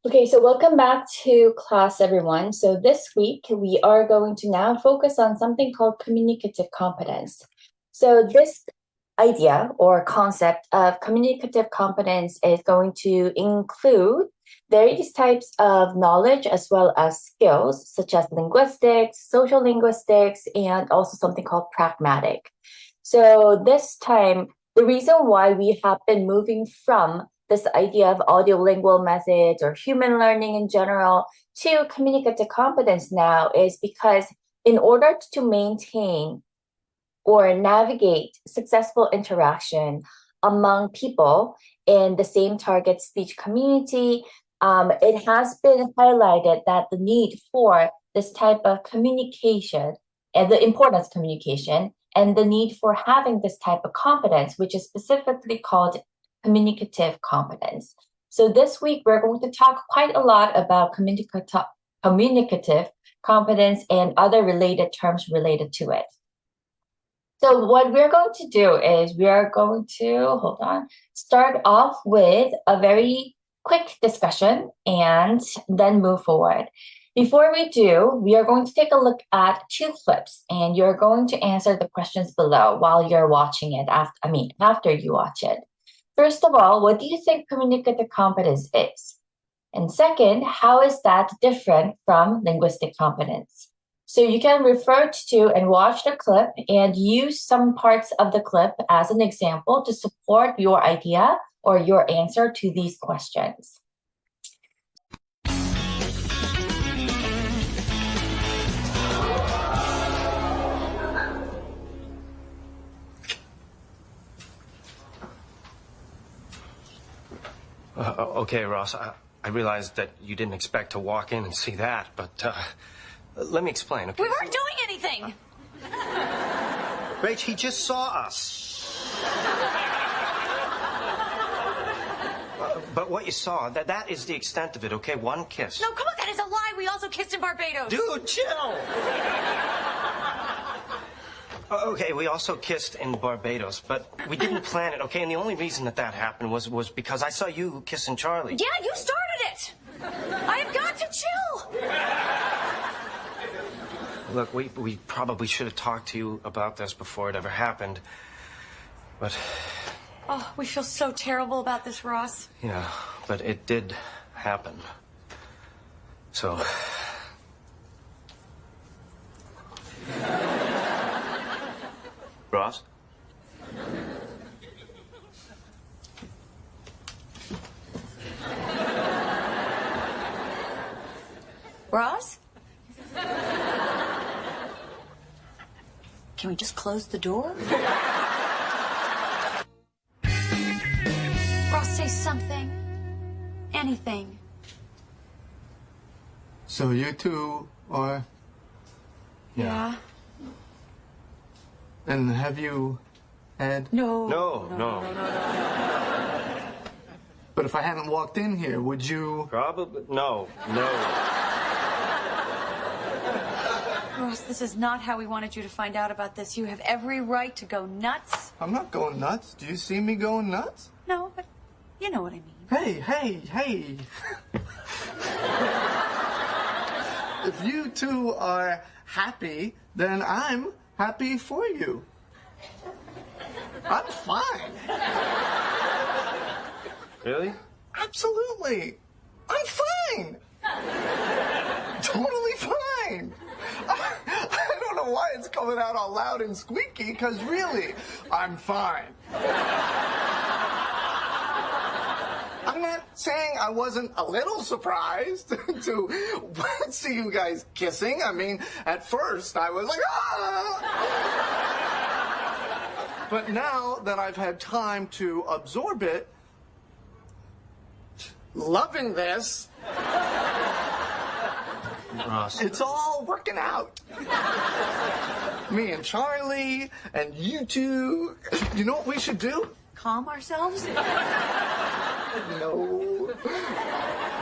Okay, so welcome back to class, everyone. So this week we are going to now focus on something called communicative competence. So this idea or concept of communicative competence is going to include various types of knowledge as well as skills, such as linguistics, social linguistics, and also something called pragmatic. So this time, the reason why we have been moving from this idea of audiolingual methods or human learning in general to communicative competence now is because in order to maintain or navigate successful interaction among people in the same target speech community, it has been highlighted that the need for this type of communication and the importance of communication and the need for having this type of competence, which is specifically called communicative competence. So this week, we're going to talk quite a lot about communicative competence and other related terms related to it. So what we're going to do is we are going to, start off with a very quick discussion and then move forward. Before we do, we are going to take a look at two clips and you're going to answer the questions below while you're watching it after you watch it. First of all, what do you think communicative competence is? And second, how is that different from linguistic competence? So you can refer to and watch the clip and use some parts of the clip as an example to support your idea or your answer to these questions. Okay, Ross, I realized that you didn't expect to walk in and see that, but let me explain, okay? We weren't doing anything! Rach, he just saw us. But what you saw, that is the extent of it, okay? One kiss. No, come on, that is a lie. We also kissed in Barbados. Dude, chill! Okay, we also kissed in Barbados, but we didn't plan it, okay? And the only reason that probably was because I saw you kissing Charlie. Yeah, you started it! I have got to chill! Look, we probably should have talked to you about this before it ever happened, but... Oh, we feel so terrible about this, Ross. Yeah, but it did happen. So... Ross? Ross? Can we just close the door? Ross, say something. Anything. So you two are... Yeah. And have you had... No. No. But if I hadn't walked in here, would you... Probably... No. Ross, this is not how we wanted you to find out about this. You have every right to go nuts. I'm not going nuts. Do you see me going nuts? No, but you know what I mean. Hey. If you two are happy, then I'm happy for you. I'm fine. Really? Absolutely. I'm fine. Totally fine. I don't know why it's coming out all loud and squeaky, because really, I'm fine. I'm not saying I wasn't a little surprised to see you guys kissing. I mean, at first I was like, ah! But now that I've had time to absorb it, loving this, Ross. it's all working out. Me and Charlie and you two. You know what we should do? Calm ourselves? No.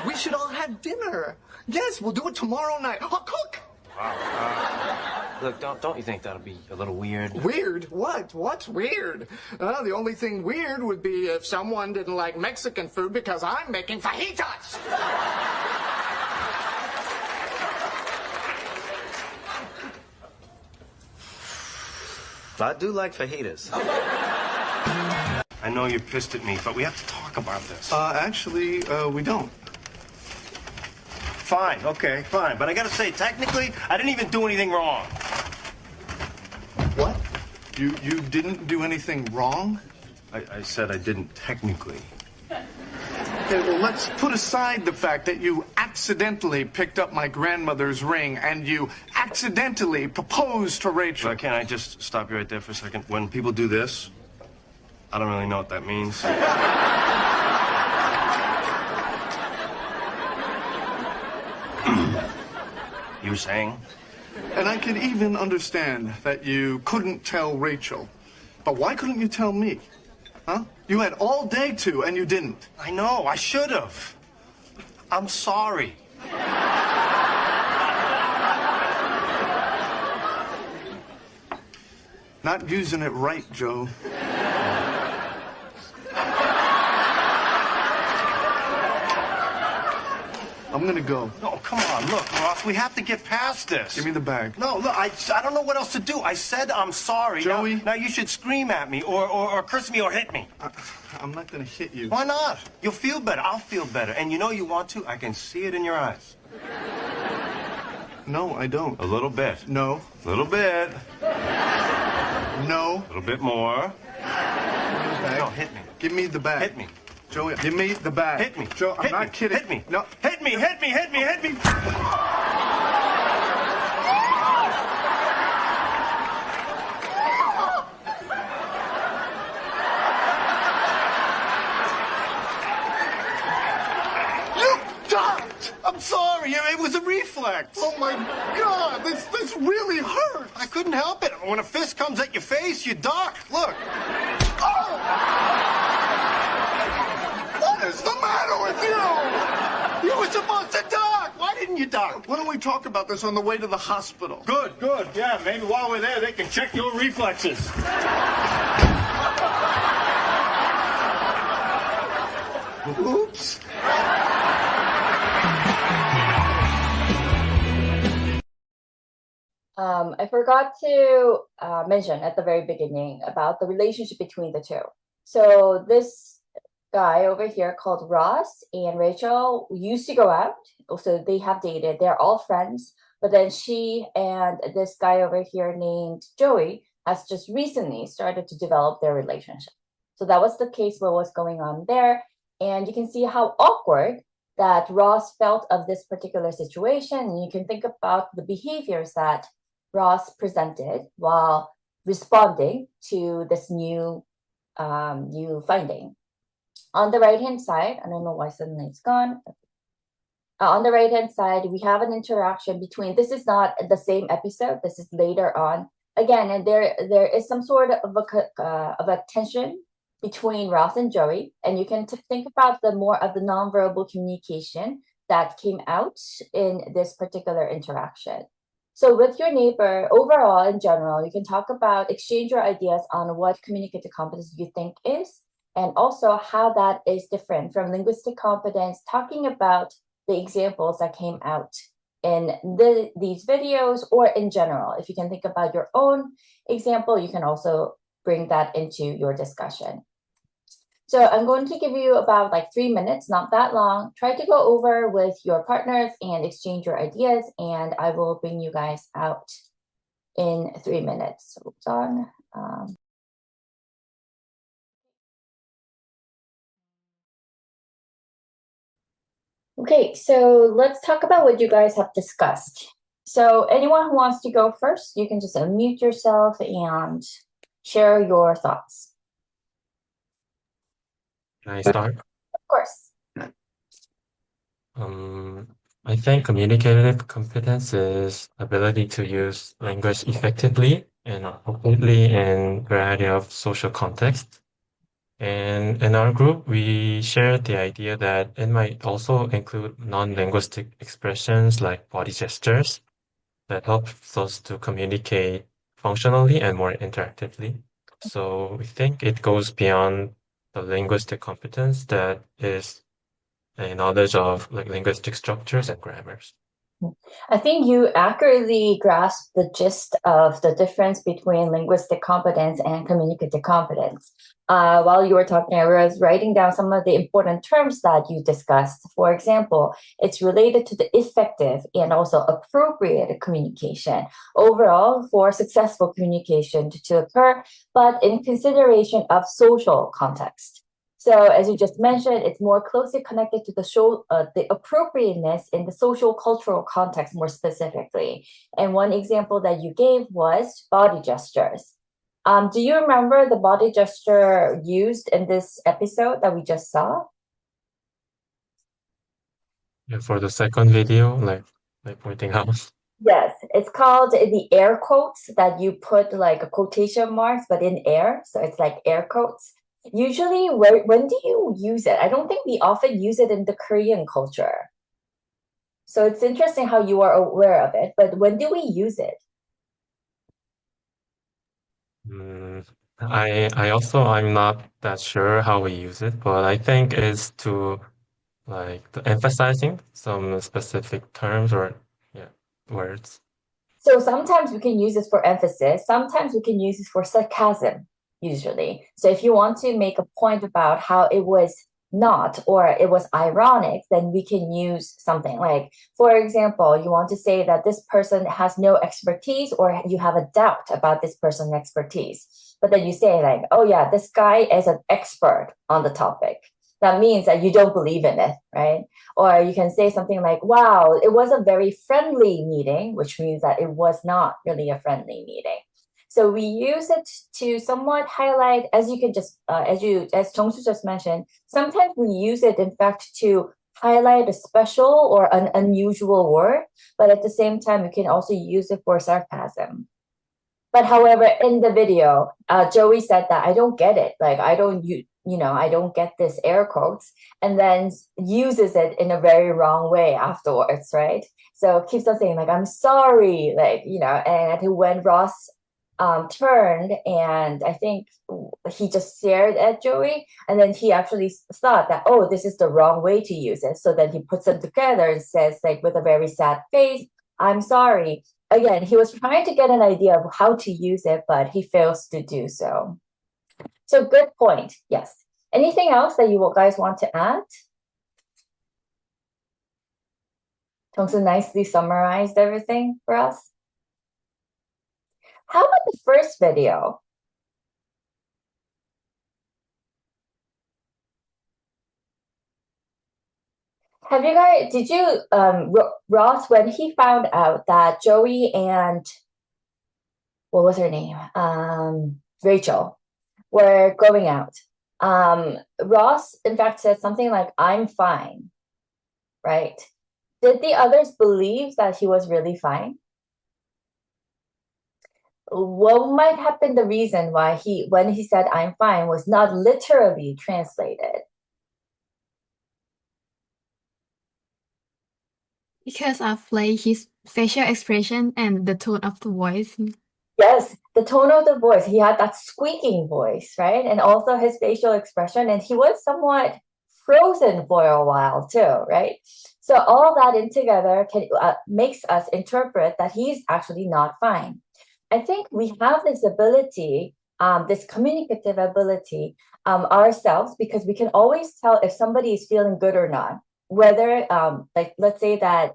We should all have dinner. Yes, we'll do it tomorrow night. I'll cook. Look, don't you think that'll be a little weird? Weird? What? What's weird? The only thing weird would be if someone didn't like Mexican food because I'm making fajitas. I do like fajitas. I know you're pissed at me, but we have to talk about this. Actually, we don't. Fine, okay, fine. But I gotta say, technically, I didn't even do anything wrong. What? You didn't do anything wrong? I said I didn't technically. Okay, well, let's put aside the fact that you accidentally picked up my grandmother's ring and you accidentally proposed to Rachel. Well, can I just stop you right there for a second? When people do this, I don't really know what that means. You were saying? And I can even understand that you couldn't tell Rachel. But why couldn't you tell me? Huh? You had all day to, and you didn't. I know, I should have. I'm sorry. Not using it right, Joe. I'm gonna go. No, come on, look, Ross, we have to get past this. Give me the bag. No, look, I don't know what else to do. I said I'm sorry. Joey? Now you should scream at me or curse me or hit me. I'm not gonna hit you. Why not? You'll feel better. I'll feel better. And you know you want to? I can see it in your eyes. No, I don't. A little bit. No. A little bit. No. A little bit more. Bag. No, hit me. Give me the bag. Hit me. Joey, give me the bag. Hit me. Joe, I'm Hit not me. kidding. Hit me. No. Hit me, hit me, hit me, hit me. You ducked! I'm sorry. It was a reflex. Oh my God, this really hurt. I couldn't help it. When a fist comes at your face, you duck. Look. Oh! What is the matter with you? You were supposed to duck. Why didn't you duck? Why don't we talk about this on the way to the hospital? Good, good. Yeah, maybe while we're there, they can check your reflexes. Oops. I forgot to mention at the very beginning about the relationship between the two. So this guy over here called Ross and Rachel used to go out. So they have dated. They're all friends. But then she and this guy over here named Joey has just recently started to develop their relationship. So that was the case what was going on there. And you can see how awkward that Ross felt of this particular situation. And you can think about the behaviors that Ross presented while responding to this new finding. On the right-hand side, I don't know why suddenly it's gone. On the right-hand side, we have an interaction between, this is not the same episode, this is later on. Again, and there is some sort of a tension between Ross and Joey, and you can think about the more of the nonverbal communication that came out in this particular interaction. So with your neighbor, overall, in general, you can talk about, exchange your ideas on what communicative competence you think is, and also how that is different from linguistic competence, talking about the examples that came out in these videos or in general. If you can think about your own example, you can also bring that into your discussion. So I'm going to give you about like 3 minutes, not that long. Try to go over with your partners and exchange your ideas, and I will bring you guys out in 3 minutes. Oops, on. Okay, so let's talk about what you guys have discussed. So anyone who wants to go first, you can just unmute yourself and share your thoughts. Can I start? Of course. I think communicative competence is ability to use language effectively and appropriately in a variety of social contexts. And in our group, we share the idea that it might also include non-linguistic expressions like body gestures, that helps us to communicate functionally and more interactively. So we think it goes beyond the linguistic competence that is a knowledge of like linguistic structures and grammars. I think you accurately grasped the gist of the difference between linguistic competence and communicative competence. While you were talking, I was writing down some of the important terms that you discussed. For example, it's related to the effective and also appropriate communication overall for successful communication to occur, but in consideration of social context. So as you just mentioned, it's more closely connected to the appropriateness in the social cultural context more specifically. And one example that you gave was body gestures. Do you remember the body gesture used in this episode that we just saw? Yeah, for the second video, like pointing out. Yes, it's called the air quotes that you put like a quotation marks, but in air. So it's like air quotes. Usually, when do you use it? I don't think we often use it in the Korean culture. So it's interesting how you are aware of it, but when do we use it? Mm, I'm not that sure how we use it, but I think it's to like to emphasizing some specific terms or yeah, words. So sometimes we can use this for emphasis, sometimes we can use this for sarcasm, usually. So if you want to make a point about how it was not or it was ironic, then we can use something like, for example, you want to say that this person has no expertise or you have a doubt about this person's expertise. But then you say like, oh yeah, this guy is an expert on the topic. That means that you don't believe in it, right? Or you can say something like, wow, it was a very friendly meeting, which means that it was not really a friendly meeting. So we use it to somewhat highlight, as you can just, as Jongsu just mentioned, sometimes we use it, in fact, to highlight a special or an unusual word, but at the same time, you can also use it for sarcasm. But however, in the video, Joey said that I don't get it. Like I don't get this air quotes, and then uses it in a very wrong way afterwards, right? So keeps on saying like I'm sorry, like and when Ross turned and I think he just stared at Joey, and then he actually thought that oh, this is the wrong way to use it. So then he puts them together and says like with a very sad face, I'm sorry. Again, he was trying to get an idea of how to use it, but he fails to do so. So good point. Yes. Anything else that you guys want to add? Tongsu nicely summarized everything for us. How about the first video? Did you, Ross, when he found out that Joey and, what was her name? Rachel were going out. Ross, in fact, said something like, I'm fine, right? Did the others believe that he was really fine? What might have been the reason why when he said, I'm fine, was not literally translated? Because of like his facial expression and the tone of the voice. Yes, the tone of the voice. He had that squeaking voice, right? And also his facial expression. And he was somewhat frozen for a while too, right? So all that in together makes us interpret that he's actually not fine. I think we have this ability, this communicative ability ourselves, because we can always tell if somebody is feeling good or not. Whether, like, let's say that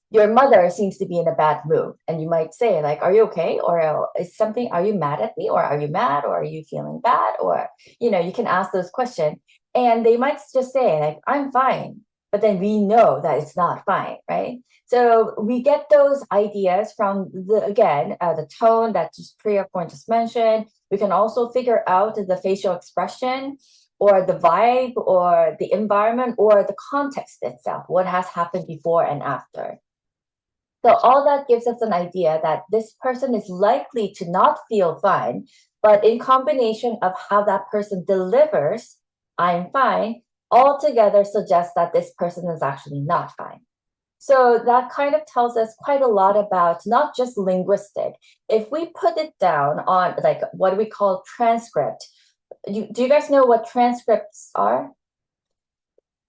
your mother seems to be in a bad mood, and you might say, like, are you okay? Or are you mad at me? Or are you mad? Or are you feeling bad? Or, you can ask those questions. And they might just say, like, I'm fine. But then we know that it's not fine, right? So we get those ideas from the tone that Priya Point just mentioned. We can also figure out the facial expression or the vibe or the environment or the context itself, what has happened before and after. So all that gives us an idea that this person is likely to not feel fine, but in combination of how that person delivers, I'm fine, altogether suggests that this person is actually not fine. So that kind of tells us quite a lot about not just linguistic. If we put it down on like what we call transcript, do you guys know what transcripts are?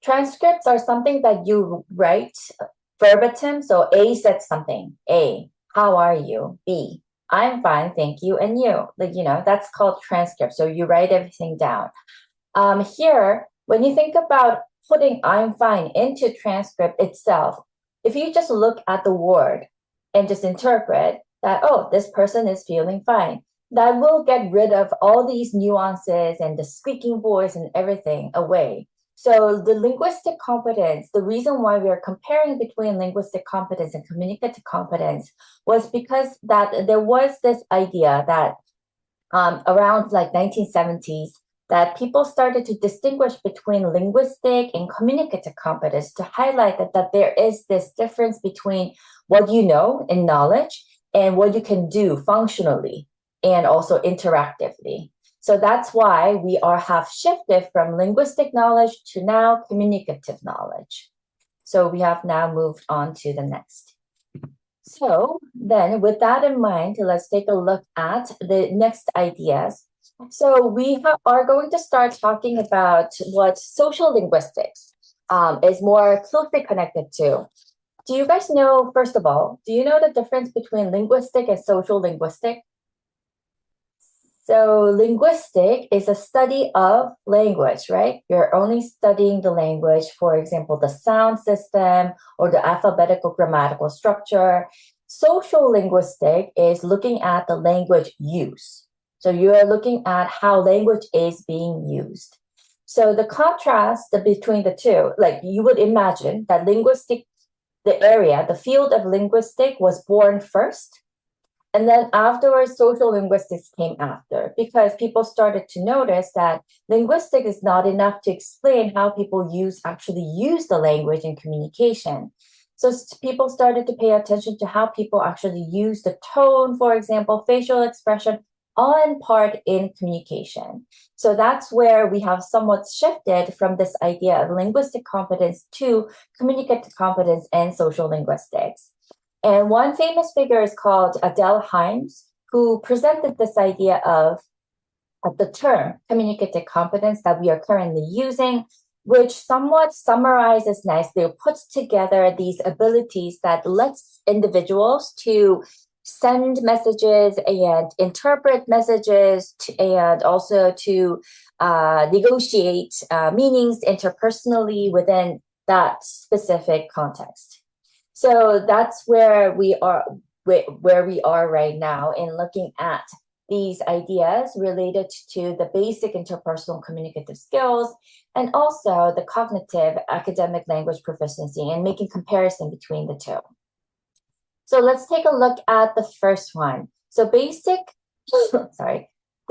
Transcripts are something that you write verbatim. So A said something. A, how are you? B, I'm fine, thank you, and you. Like, that's called transcript. So you write everything down. Here, when you think about putting I'm fine into transcript itself, if you just look at the word and just interpret that, oh, this person is feeling fine, that will get rid of all these nuances and the squeaking voice and everything away. So the linguistic competence, the reason why we are comparing between linguistic competence and communicative competence was because that there was this idea that around like 1970s that people started to distinguish between linguistic and communicative competence to highlight that there is this difference between what you know in knowledge and what you can do functionally and also interactively. So that's why we have shifted from linguistic knowledge to now communicative knowledge. So we have now moved on to the next. So then with that in mind, let's take a look at the next ideas. So we are going to start talking about what social linguistics is more closely connected to. Do you guys know, first of all, do you know the difference between linguistic and social linguistic? So linguistic is a study of language, right? You're only studying the language, for example, the sound system or the alphabetical grammatical structure. Social linguistic is looking at the language use. So you are looking at how language is being used. So the contrast between the two, like you would imagine that linguistic, the field of linguistic was born first. And then afterwards, social linguistics came after because people started to notice that linguistics is not enough to explain how people actually use the language in communication. So people started to pay attention to how people actually use the tone, for example, facial expression, all in part in communication. So that's where we have somewhat shifted from this idea of linguistic competence to communicative competence and social linguistics. And one famous figure is called Adele Hymes, who presented this idea of the term communicative competence that we are currently using, which somewhat summarizes nicely or puts together these abilities that lets individuals to send messages and interpret messages and also to negotiate meanings interpersonally within that specific context. So that's where we are right now in looking at these ideas related to the basic interpersonal communicative skills and also the cognitive academic language proficiency and making comparison between the two. So let's take a look at the first one. So the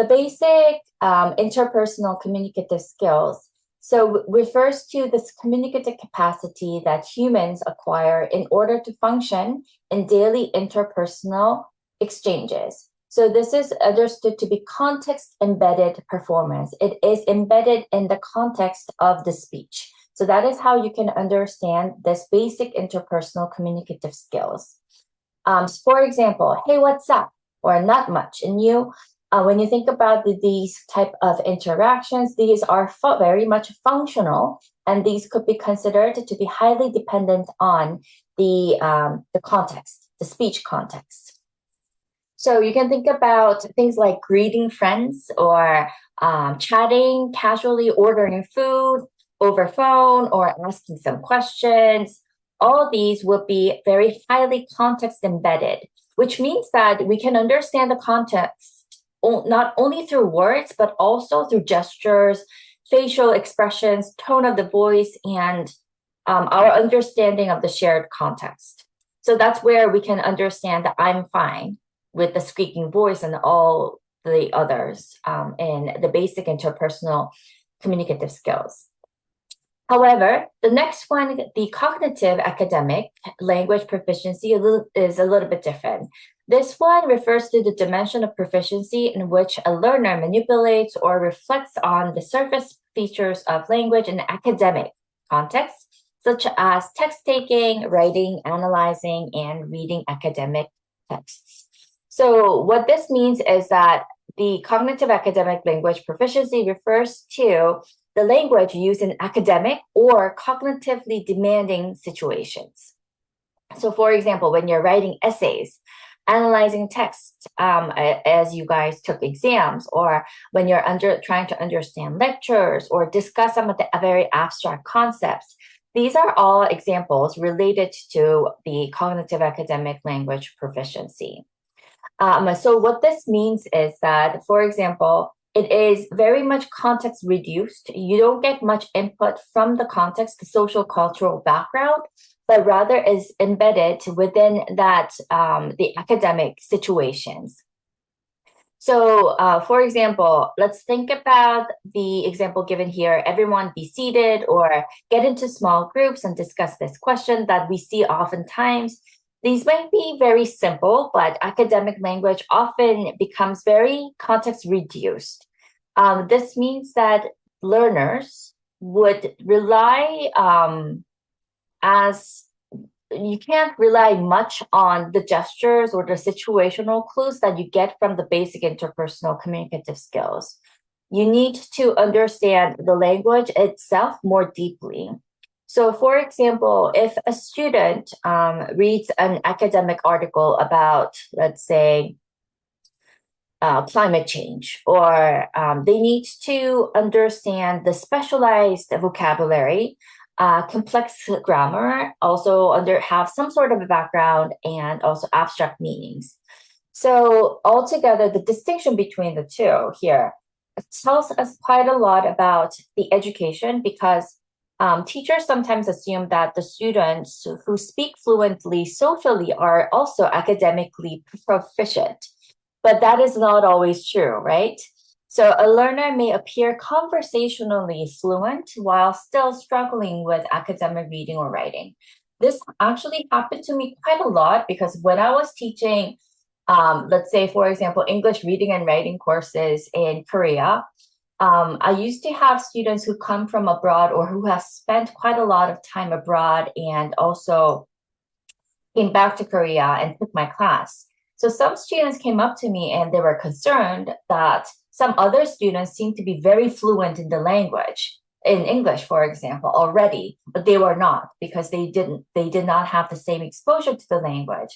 basic interpersonal communicative skills. So refers to this communicative capacity that humans acquire in order to function in daily interpersonal exchanges. So this is understood to be context-embedded performance. It is embedded in the context of the speech. So that is how you can understand this basic interpersonal communicative skills. For example, hey, what's up? Or not much. And when you think about these type of interactions, these are very much functional, and these could be considered to be highly dependent on the context, the speech context. So you can think about things like greeting friends or chatting, casually ordering food over phone or asking some questions. All these will be very highly context embedded, which means that we can understand the context not only through words, but also through gestures, facial expressions, tone of the voice, and our understanding of the shared context. So that's where we can understand that I'm fine with the squeaking voice and all the others in the basic interpersonal communicative skills. However, the next one, the cognitive academic language proficiency is a little bit different. This one refers to the dimension of proficiency in which a learner manipulates or reflects on the surface features of language in academic context, such as text taking, writing, analyzing, and reading academic texts. So what this means is that the cognitive academic language proficiency refers to the language used in academic or cognitively demanding situations. So for example, when you're writing essays, analyzing text as you guys took exams, or when you're trying to understand lectures or discuss some of the very abstract concepts, these are all examples related to the cognitive academic language proficiency. So what this means is that, for example, it is very much context reduced. You don't get much input from the context, the social cultural background, but rather is embedded within that the academic situations. So, for example, let's think about the example given here. Everyone be seated or get into small groups and discuss this question that we see oftentimes. These might be very simple, but academic language often becomes very context reduced. This means that learners would rely as you can't rely much on the gestures or the situational clues that you get from the basic interpersonal communicative skills. You need to understand the language itself more deeply. So, for example, if a student reads an academic article about, let's say, climate change, or they need to understand the specialized vocabulary, complex grammar, also have some sort of a background, and also abstract meanings. So altogether, the distinction between the two here tells us quite a lot about the education, because teachers sometimes assume that the students who speak fluently socially are also academically proficient, but that is not always true, right? So a learner may appear conversationally fluent while still struggling with academic reading or writing. This actually happened to me quite a lot, because when I was teaching, let's say, for example, English reading and writing courses in Korea, I used to have students who come from abroad or who have spent quite a lot of time abroad and also came back to Korea and took my class. So some students came up to me and they were concerned that some other students seemed to be very fluent in the language, in English, for example, already, but they were not, because they did not have the same exposure to the language.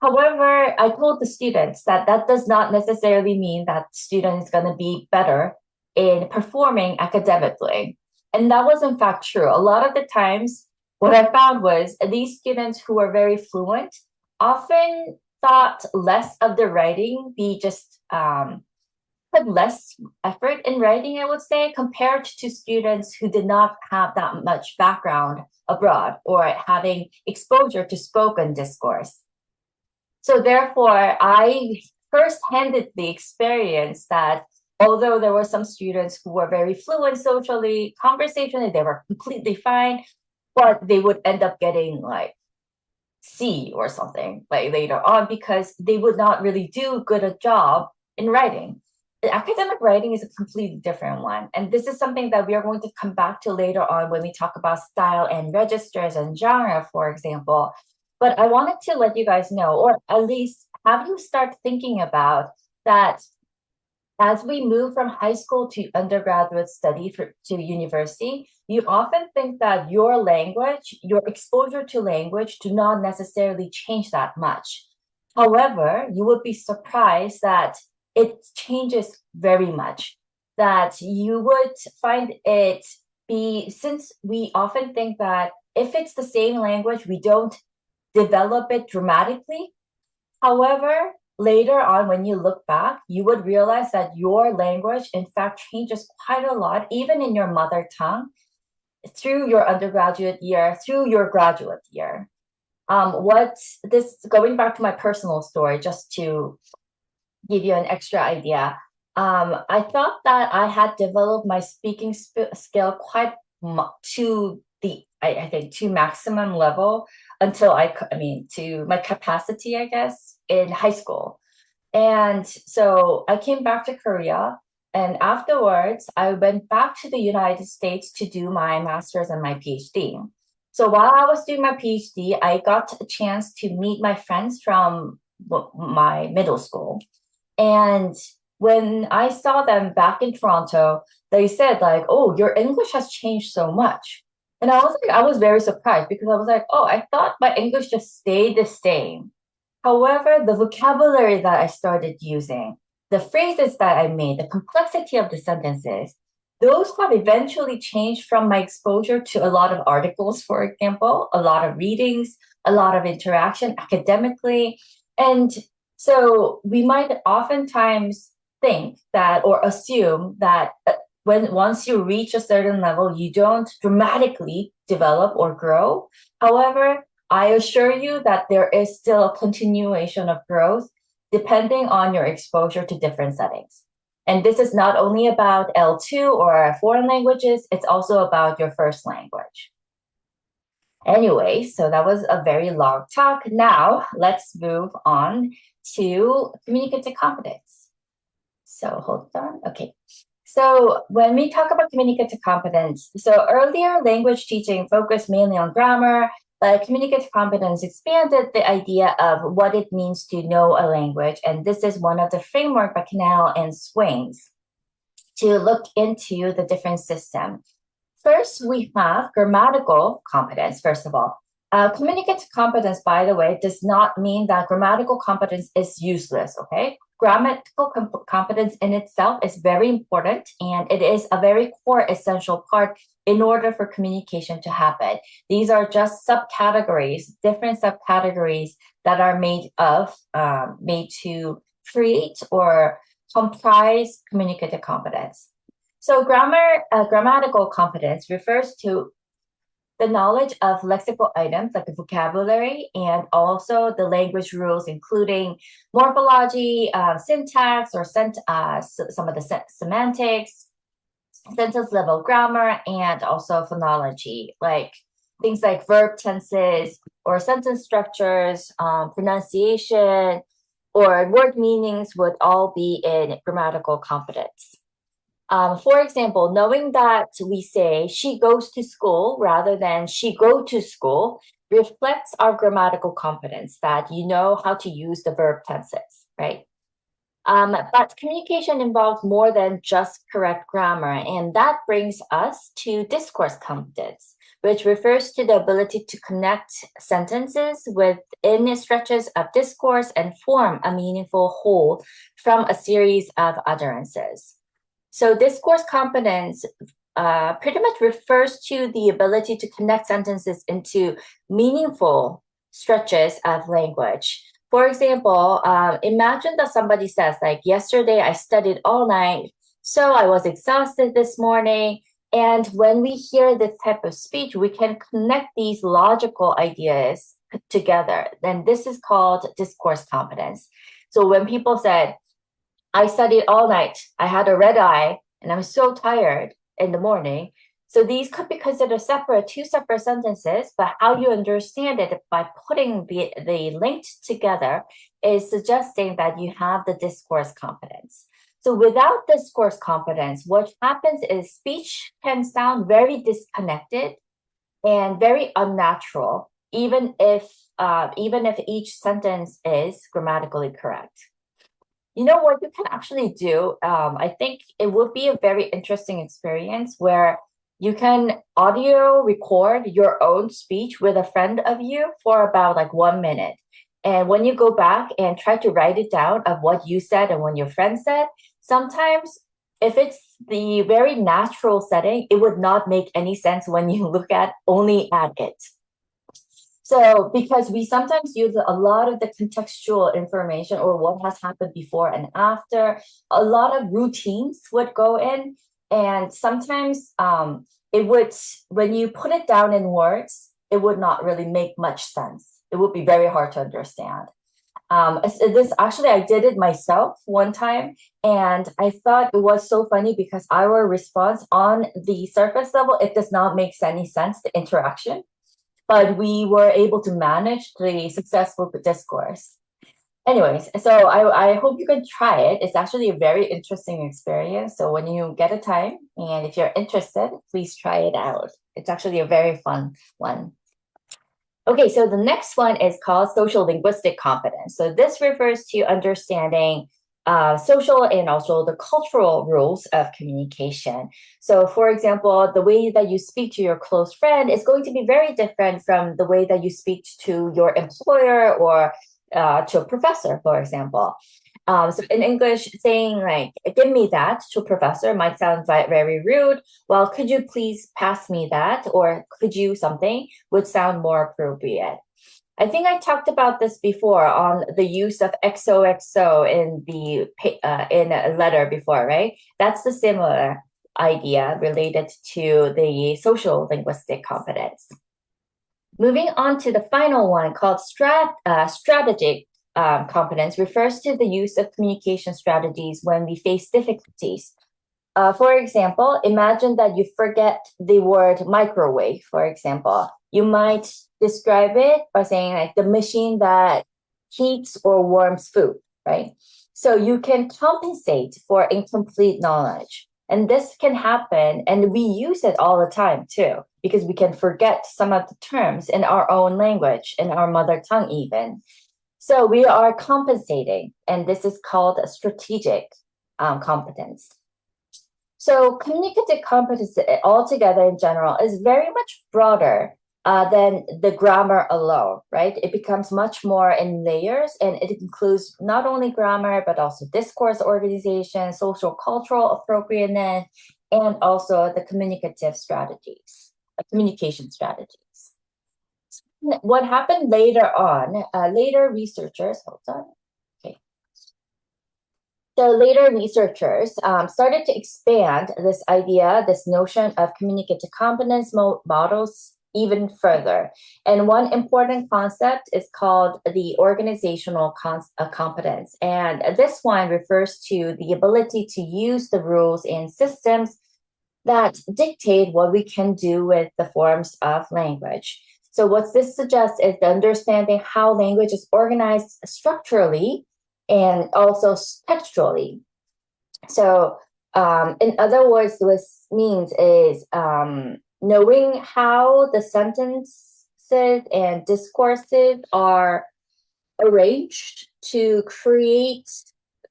However, I told the students that that does not necessarily mean that student is going to be better in performing academically. And that was in fact true. A lot of the times, what I found was these students who were very fluent often thought less of the writing, put less effort in writing, I would say, compared to students who did not have that much background abroad or having exposure to spoken discourse. So therefore, I first-handedly experienced that although there were some students who were very fluent socially, conversationally, they were completely fine, but they would end up getting like C or something like later on, because they would not really do good a job in writing. The academic writing is a completely different one. And this is something that we are going to come back to later on when we talk about style and registers and genre, for example. But I wanted to let you guys know, or at least have you start thinking about that as we move from high school to undergraduate study to university, you often think that your language, your exposure to language do not necessarily change that much. However, you would be surprised that it changes very much, that you would find it since we often think that if it's the same language, we don't develop it dramatically. However, later on, when you look back, you would realize that your language, in fact, changes quite a lot, even in your mother tongue, through your undergraduate year, through your graduate year. Going back to my personal story, just to give you an extra idea, I thought that I had developed my speaking skill quite to I think to maximum level until to my capacity, I guess, in high school. And so I came back to Korea, and afterwards I went back to the United States to do my master's and my PhD. So while I was doing my PhD, I got a chance to meet my friends from my middle school. And when I saw them back in Toronto, they said like, "Oh, your English has changed so much." And I was very surprised because I was like, "Oh, I thought my English just stayed the same." However, the vocabulary that I started using, the phrases that I made, the complexity of the sentences, those have eventually changed from my exposure to a lot of articles, for example, a lot of readings, a lot of interaction academically. And so we might oftentimes think that or assume that when once you reach a certain level, you don't dramatically develop or grow. However, I assure you that there is still a continuation of growth depending on your exposure to different settings. And this is not only about L2 or foreign languages, it's also about your first language. Anyway, so that was a very long talk. Now let's move on to communicative competence. So hold on. Okay. So when we talk about communicative competence, so earlier language teaching focused mainly on grammar, but communicative competence expanded the idea of what it means to know a language. And this is one of the framework by Canal and Swings to look into the different system. First, we have grammatical competence, first of all. Communicative competence, by the way, does not mean that grammatical competence is useless, okay? Grammatical competence in itself is very important, and it is a very core essential part in order for communication to happen. These are just subcategories, different subcategories that are made to create or comprise communicative competence. So grammatical competence refers to the knowledge of lexical items like the vocabulary and also the language rules, including morphology, syntax, or some of the semantics, sentence level grammar, and also phonology, like things like verb tenses or sentence structures, pronunciation, or word meanings would all be in grammatical competence. For example, knowing that we say she goes to school rather than she go to school reflects our grammatical competence, that you know how to use the verb tenses, right? But communication involves more than just correct grammar, and that brings us to discourse competence, which refers to the ability to connect sentences within stretches of discourse and form a meaningful whole from a series of utterances. So discourse competence pretty much refers to the ability to connect sentences into meaningful stretches of language. For example, imagine that somebody says, like, yesterday I studied all night, so I was exhausted this morning. And when we hear this type of speech, we can connect these logical ideas together. Then this is called discourse competence. So when people said, I studied all night, I had a red eye, and I'm so tired in the morning. So these could be considered two separate sentences, but how you understand it by putting the linked together is suggesting that you have the discourse competence. So without discourse competence, what happens is speech can sound very disconnected and very unnatural, even if each sentence is grammatically correct. You know what you can actually do? I think it would be a very interesting experience where you can audio record your own speech with a friend of you for about like 1 minute. And when you go back and try to write it down of what you said and what your friend said, sometimes if it's the very natural setting, it would not make any sense when you look at only at it. So because we sometimes use a lot of the contextual information or what has happened before and after, a lot of routines would go in. And sometimes when you put it down in words, it would not really make much sense. It would be very hard to understand. I did it myself one time, and I thought it was so funny because our response on the surface level, it does not make any sense, the interaction. But we were able to manage the successful discourse. Anyways, so I hope you can try it. It's actually a very interesting experience. So when you get a time and if you're interested, please try it out. It's actually a very fun one. Okay, so the next one is called social linguistic competence. So this refers to understanding social and also the cultural rules of communication. So, for example, the way that you speak to your close friend is going to be very different from the way that you speak to your employer or to a professor, for example. So in English, saying like, give me that to a professor might sound very rude. Well, could you please pass me that? Or could you something would sound more appropriate. I think I talked about this before on the use of XOXO in a letter before, right? That's the similar idea related to the social linguistic competence. Moving on to the final one called strategic competence refers to the use of communication strategies when we face difficulties. For example, imagine that you forget the word microwave, for example. You might describe it by saying like the machine that heats or warms food, right? So you can compensate for incomplete knowledge. And this can happen, and we use it all the time too, because we can forget some of the terms in our own language, in our mother tongue even. So we are compensating, and this is called a strategic competence. So communicative competence altogether in general is very much broader than the grammar alone, right? It becomes much more in layers, and it includes not only grammar, but also discourse organization, social cultural appropriateness, and also the communicative strategies, communication strategies. What happened later on, later researchers, hold on. So later researchers started to expand this idea, this notion of communicative competence models even further. And one important concept is called the organizational competence. And this one refers to the ability to use the rules and systems that dictate what we can do with the forms of language. So what this suggests is the understanding how language is organized structurally and also textually. So in other words, what this means is knowing how the sentences and discourses are arranged to create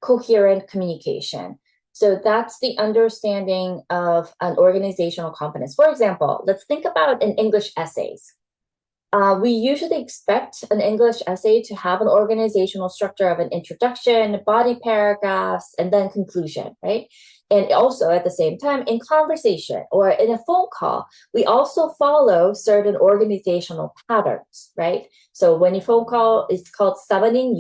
coherent communication. So that's the understanding of an organizational competence. For example, let's think about an English essays. We usually expect an English essay to have an organizational structure of an introduction, body paragraphs, and then conclusion, right? And also at the same time, in conversation or in a phone call, we also follow certain organizational patterns, right? So when you phone call, it's called summoning,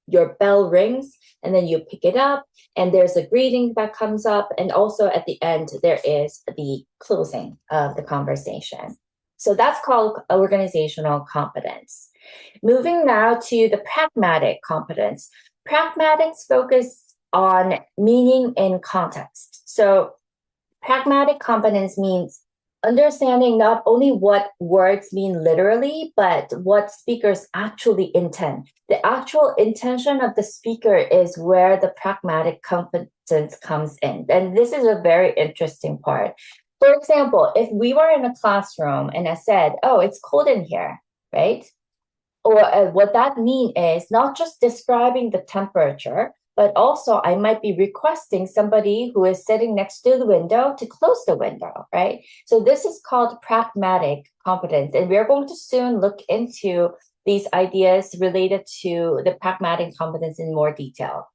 your bell rings, and then you pick it up, and there's a greeting that comes up, and also at the end, there is the closing of the conversation. So that's called organizational competence. Moving now to the pragmatic competence. Pragmatics focus on meaning and context. So pragmatic competence means understanding not only what words mean literally, but what speakers actually intend. The actual intention of the speaker is where the pragmatic competence comes in. And this is a very interesting part. For example, if we were in a classroom and I said, oh, it's cold in here, right? Or what that means is not just describing the temperature, but also I might be requesting somebody who is sitting next to the window to close the window, right? So this is called pragmatic competence. And we're going to soon look into these ideas related to the pragmatic competence in more detail.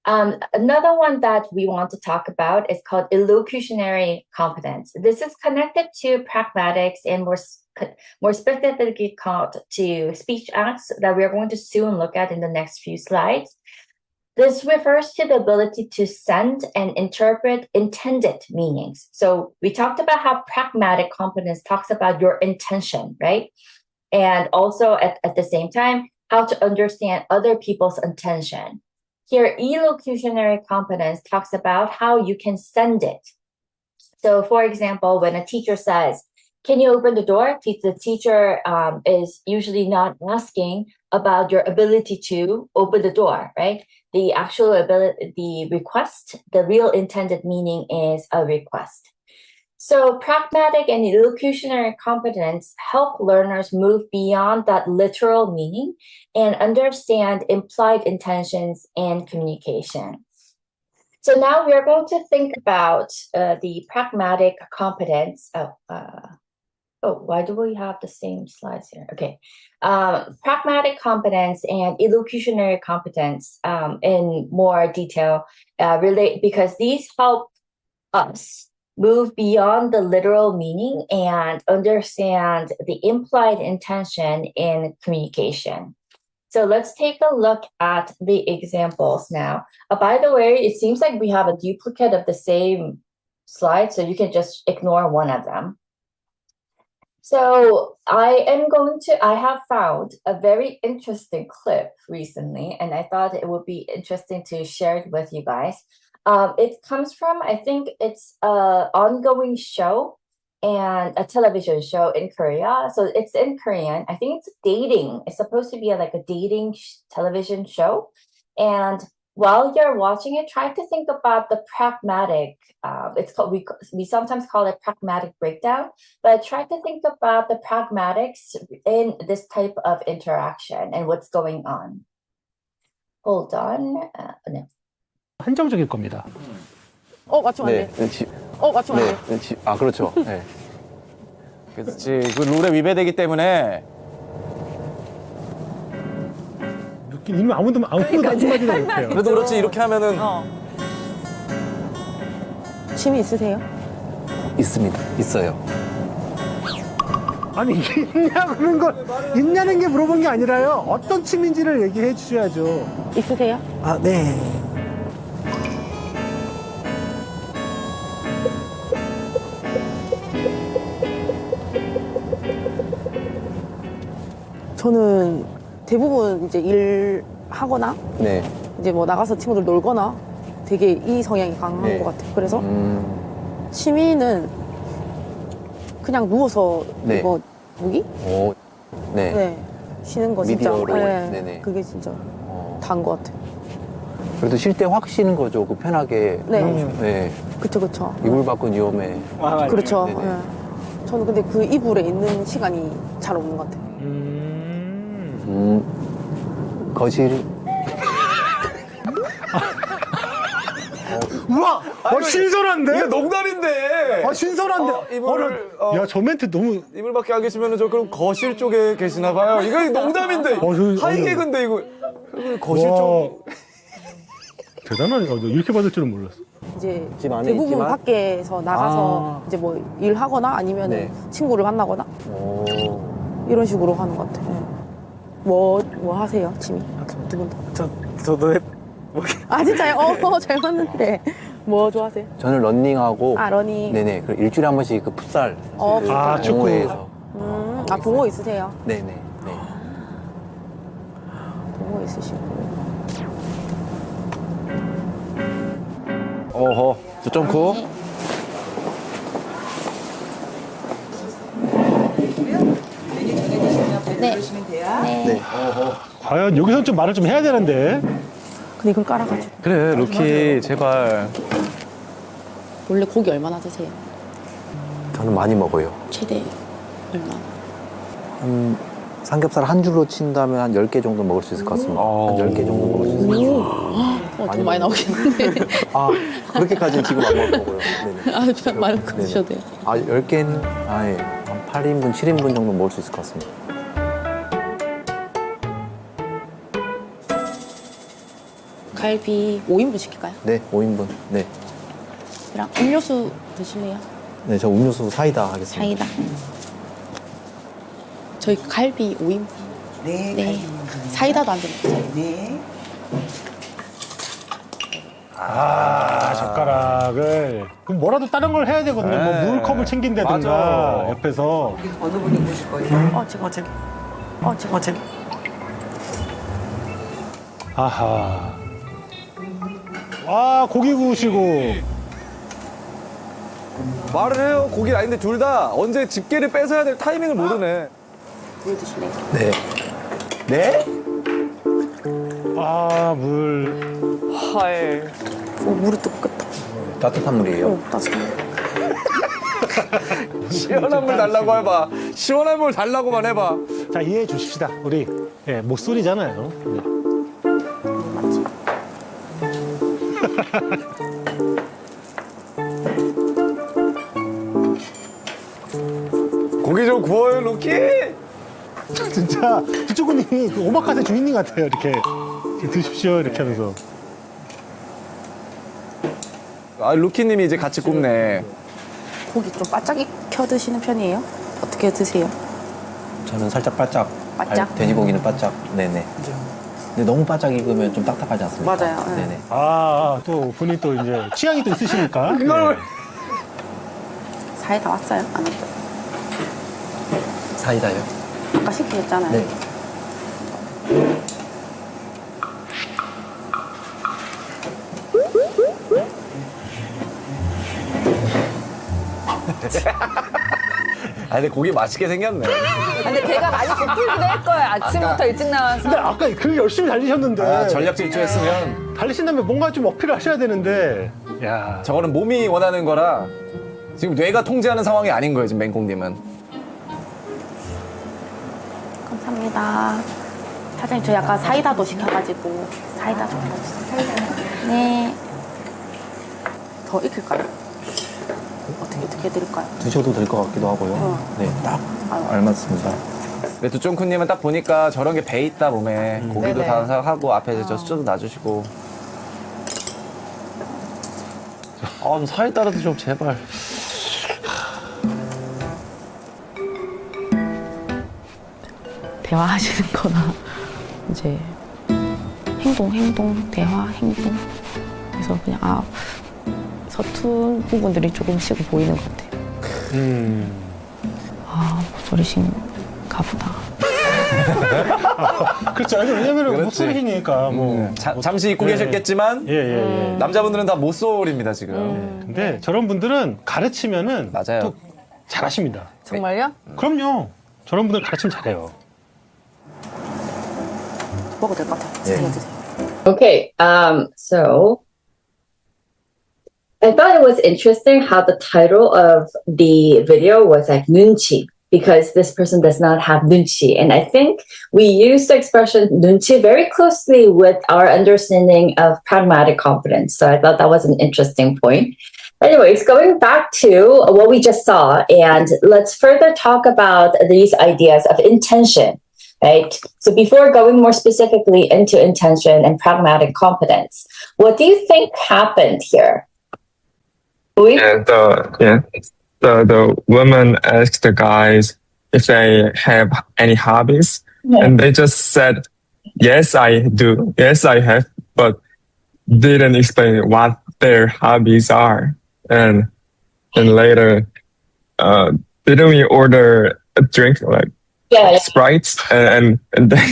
Another one that we want to talk about is called illocutionary competence. This is connected to pragmatics and more specifically called to speech acts that we're going to soon look at in the next few slides. This refers to the ability to send and interpret intended meanings. So we talked about how pragmatic competence talks about your intention, right? And also at the same time, how to understand other people's intention. Here, elocutionary competence talks about how you can send it. So, for example, when a teacher says, can you open the door? The teacher is usually not asking about your ability to open the door, right? The actual ability, the request, the real intended meaning is a request. So pragmatic and elocutionary competence help learners move beyond that literal meaning and understand implied intentions in communication. So now we are going to think about the pragmatic competence. Why do we have the same slides here? Okay. Pragmatic competence and elocutionary competence in more detail because these help us move beyond the literal meaning and understand the implied intention in communication. So let's take a look at the examples now. By the way, it seems like we have a duplicate of the same slide, so you can just ignore one of them. So I have found a very interesting clip recently, and I thought it would be interesting to share it with you guys. It comes from, I think it's an ongoing show and a television show in Korea. So it's in Korean. I think it's dating. It's supposed to be like a dating television show. And while you're watching it, try to think about the pragmatic. It's called we sometimes call it pragmatic breakdown, but try to think about the pragmatics in this type of interaction and what's going on. Hold on. No. 한정적일 겁니다. 맞추면 안 돼. 맞추면 안 돼. 그렇죠. 네. 그렇지. 그 룰에 위배되기 때문에. 이미 아무도 한마디도 못해요. 그래도 그렇지, 이렇게 하면은. 취미 있으세요? 있습니다. 있어요. 아니 있냐는 게 물어본 게 아니라요. 어떤 취미인지를 얘기해 주셔야죠. 있으세요? 네. 저는 대부분 이제 일하거나 네. 이제 뭐 나가서 친구들 놀거나 되게 이 성향이 강한 네. 것 같아요. 그래서 취미는 그냥 누워서 네. 이거 보기? 네. 네. 쉬는 거 진짜. 미디어로. 네. 네네. 그게 진짜 다인 것 같아요. 그래도 쉴 때 확 쉬는 거죠. 그 편하게. 네. 네. 그쵸. 이불 밖은 위험해. 그렇죠. 네네. 네. 저는 근데 그 이불에 있는 시간이 잘 없는 것 같아요. 거실. 우와! 신선한데? 이게 농담인데. 신선한데? 이불을. 야, 저 멘트 너무. 이불 밖에 안 계시면은 저 그럼 거실 쪽에 계시나 봐요. 이거 농담인데. 하이개그인데 이거. 거실 쪽. 대단하네. 이렇게 받을 줄은 몰랐어. 이제 집 안에 대부분 있지만? 밖에서 나가서 이제 뭐 일하거나 아니면 네. 친구를 만나거나 이런 식으로 하는 것 같아요. 네. 뭐 하세요? 취미? 두 분 다. 저도 진짜요? 잘 맞는데. 뭐 좋아하세요? 저는 러닝하고. 러닝. 네네. 그리고 일주일에 한 번씩 그 풋살. 축구. 동호회에서. 동호 있으세요? 네네. 네. 동호 있으시고. 어허. 좀 코. 네. 과연 여기서 좀 말을 좀 해야 되는데. 근데 이걸 깔아가지고. 그래, 루키, 제발. 원래 고기 얼마나 드세요? 저는 많이 먹어요. 최대 얼마? 삼겹살 한 줄로 친다면 한 10개 정도 먹을 수 있을 것 같습니다. 한 10개 정도 먹을 수 있을 것 같습니다. 좀 많이 나오겠는데. 그렇게까지는 지금 안 먹을 거고요. 네네. 많이 네네. 드셔도 돼요. 10개는 한 8인분, 7인분 정도 먹을 수 있을 것 같습니다. 갈비 5인분 시킬까요? 네, 5인분. 네. 그냥 음료수 드실래요? 네, 저 음료수 사이다 하겠습니다. 사이다. 저희 갈비 5인분. 네. 사이다도 안 드릴게요. 네. 젓가락을. 그럼 뭐라도 다른 걸 해야 되거든요. 뭐 물컵을 챙긴다든가, 맞아. 옆에서. 어느 분이 보실 거예요? 제가. 아하. 와, 고기 구우시고. 말을 해요. 고기 아닌데 둘 다 언제 집게를 뺏어야 될 타이밍을 모르네. 물 드실래요? 네. 네? 물. 헐. 물이 뜨겁겠다. 따뜻한 물이에요. 따뜻한 물. 시원한 물 달라고 해봐. 시원한 물 달라고만 해봐. 자, 이해해 주십시다. 우리 목소리잖아요. 네. 고기 좀 구워요, 루키. 진짜 두초구님이 그 오마카세 주인님 같아요. 이렇게 드십시오 이렇게 하면서. 아, 루키님이 이제 같이 굽네. 고기 좀 바짝 익혀 드시는 편이에요? 어떻게 드세요? 저는 살짝 바짝. 바짝? 돼지고기는 바짝. 네네. 근데 너무 바짝 익으면 좀 딱딱하지 않습니까? 맞아요. 네. 네네. 또 본인 또 이제 취향이 또 있으시니까. 그걸 사이다 왔어요? 안 왔죠? 사이다요? 아까 시키셨잖아요. 네. 아, 근데 고기 맛있게 생겼네. 근데 배가 많이 고프기도 할 거예요. 아침부터 일찍 나와서. 근데 아까 그 열심히 달리셨는데. 아, 전략 질주했으면. 달리신다면 뭔가 좀 어필을 하셔야 되는데. 야. 저거는 몸이 원하는 거라 지금 뇌가 통제하는 상황이 아닌 거예요, 지금 맹꽁님은. 감사합니다. 사장님, 저 약간 사이다도 시켜가지고 사이다 좀 넣어주세요. 네. 더 익힐까요? 어떻게 해드릴까요? 드셔도 될 것 같기도 하고요. 네, 딱 알맞습니다. 근데 두쫑쿠님은 딱 보니까 저런 게 배 있다 몸에. 고기도 네네. 다 하고 앞에 저 수저도 놔주시고. 아, 좀 사이다라도 좀 제발. 대화하시는 거나 이제 행동, 대화, 행동. 그래서 그냥 서툰 부분들이 조금씩 보이는 것 같아요. 목소리신가 보다. 그렇죠. 왜냐면 그렇지. 목소리시니까 뭐. 잠시 잊고 계셨겠지만 남자분들은 다 못소리입니다 지금. 근데 저런 분들은 가르치면은 맞아요. 또 잘하십니다. 정말요? 그럼요. 저런 분들 가르치면 잘해요. 먹어도 될 것 같아요. 예. 드세요. Okay, so I thought it was interesting how the title of the video was like 눈치, because this person does not have 눈치. And I think we use the expression 눈치 very closely with our understanding of pragmatic competence. So I thought that was an interesting point. Anyways, going back to what we just saw, and let's further talk about these ideas of intention. Right? So before going more specifically into intention and pragmatic competence, what do you think happened here? And the woman asked the guys if they have any hobbies, and they just said, "Yes, I do. Yes, I have," but didn't explain what their hobbies are. And later, didn't we order a drink like Sprite? And they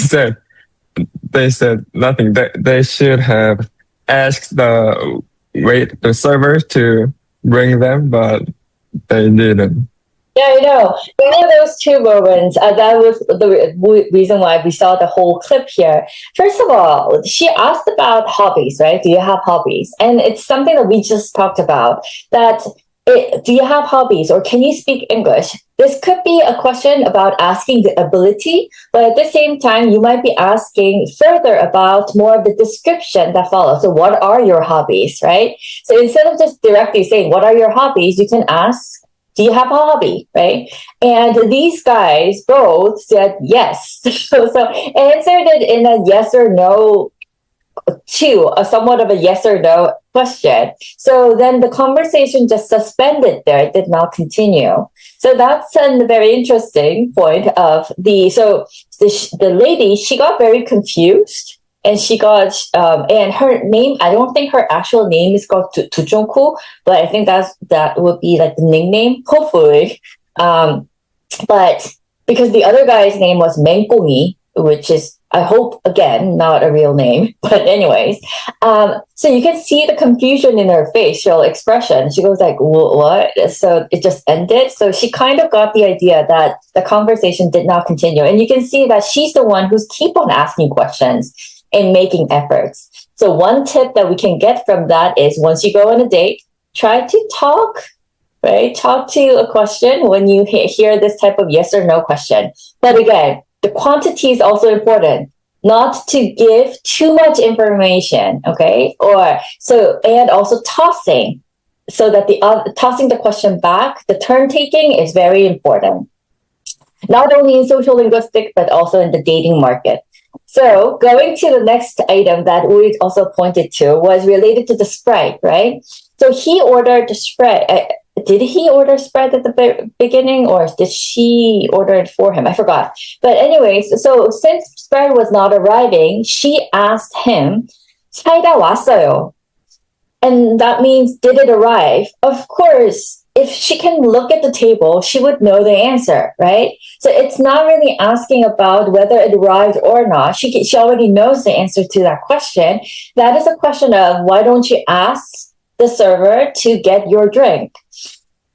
said nothing. They should have asked the server to bring them, but they didn't. Yeah, I know. One of those two moments, that was the reason why we saw the whole clip here. First of all, she asked about hobbies, right? Do you have hobbies? And it's something that we just talked about, that do you have hobbies or can you speak English? This could be a question about asking the ability, but at the same time, you might be asking further about more of the description that follows. So what are your hobbies, right? So instead of just directly saying, what are your hobbies? You can ask, do you have a hobby, right? And these guys both said yes. so answered it in a yes or no to a somewhat of a yes or no question. So then the conversation just suspended there. It did not continue. So that's a very interesting point of the lady, she got very confused. And she got, and her name, I don't think her actual name is called Tujungku, but I think that would be like the nickname, hopefully. But because the other guy's name was Mengkongi, which is, I hope, again, not a real name. But anyways, so you can see the confusion in her facial expression. She goes like, what? So it just ended. So she kind of got the idea that the conversation did not continue. And you can see that she's the one who's keep on asking questions and making efforts. So one tip that we can get from that is once you go on a date, try to talk right? Talk to a question when you hear this type of yes or no question. But again, the quantity is also important. Not to give too much information, okay? And also tossing, so that tossing the question back, the turn taking is very important. Not only in social linguistics, but also in the dating market. So going to the next item that we also pointed to was related to the spread, right? So he ordered the spread. Did he order spread at the beginning, or did she order it for him? I forgot. But anyways, so since spread was not arriving, she asked him, 사이다 왔어요. And that means, did it arrive? Of course, if she can look at the table, she would know the answer, right? So it's not really asking about whether it arrived or not. She already knows the answer to that question. That is a question of, why don't you ask the server to get your drink?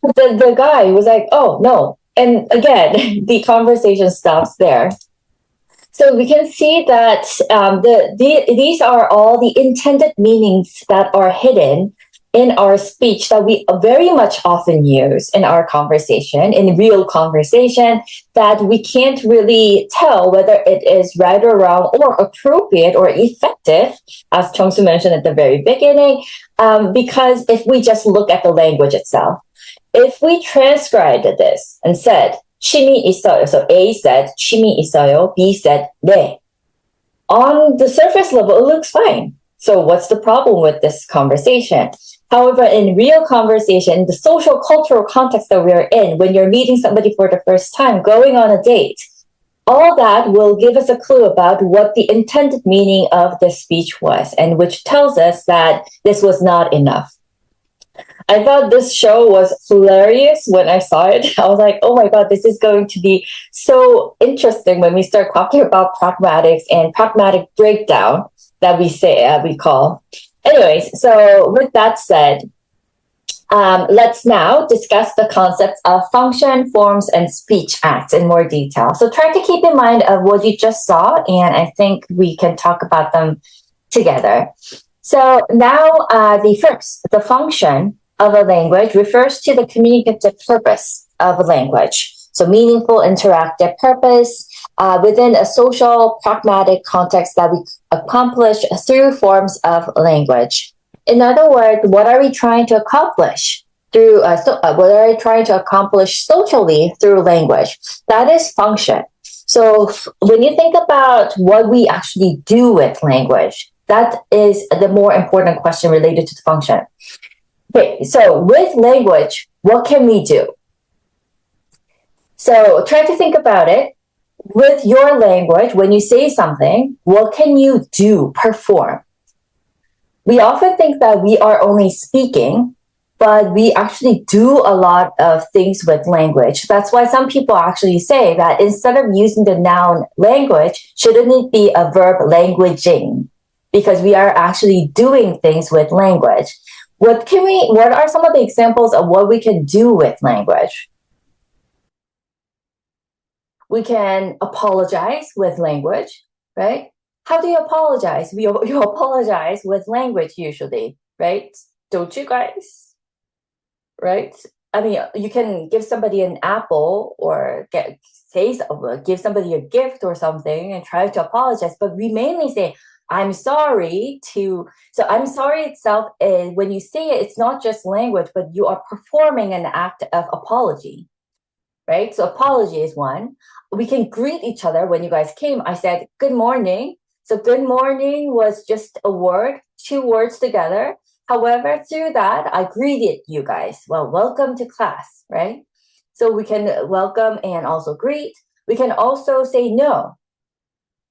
The guy was like, oh, no. And again, the conversation stops there. So we can see that these are all the intended meanings that are hidden in our speech that we very much often use in our conversation, in real conversation, that we can't really tell whether it is right or wrong or appropriate or effective, as Chong-Soo mentioned at the very beginning, because if we just look at the language itself. If we transcribed this and said, 침이 있어요. So A said, 침이 있어요. B said, 네. On the surface level, it looks fine. So what's the problem with this conversation? However, in real conversation, the social cultural context that we're in, when you're meeting somebody for the first time, going on a date, all that will give us a clue about what the intended meaning of the speech was, and which tells us that this was not enough. I thought this show was hilarious when I saw it. I was like, oh my God, this is going to be so interesting when we start talking about pragmatics and pragmatic breakdown that we call. Anyways, so with that said, let's now discuss the concepts of function, forms, and speech acts in more detail. So try to keep in mind of what you just saw, and I think we can talk about them together. So now the function of a language refers to the communicative purpose of a language. So meaningful, interactive purpose within a social, pragmatic context that we accomplish through forms of language. In other words, what are we trying to accomplish through? What are we trying to accomplish socially through language? That is function. So when you think about what we actually do with language, that is the more important question related to the function. Okay, so with language, what can we do? So try to think about it. With your language, when you say something, what can you do, perform? We often think that we are only speaking, but we actually do a lot of things with language. That's why some people actually say that instead of using the noun language, shouldn't it be a verb languaging? Because we are actually doing things with language. What are some of the examples of what we can do with language? We can apologize with language, right? How do you apologize? You apologize with language usually, right? Don't you guys? Right? I mean, you can give somebody an apple or give somebody a gift or something and try to apologize, but we mainly say, I'm sorry So I'm sorry itself, when you say it, it's not just language, but you are performing an act of apology, right? So apology is one. We can greet each other. When you guys came, I said, good morning. So good morning was just a word, two words together. However, through that, I greeted you guys. Well, welcome to class, right? So we can welcome and also greet. We can also say no.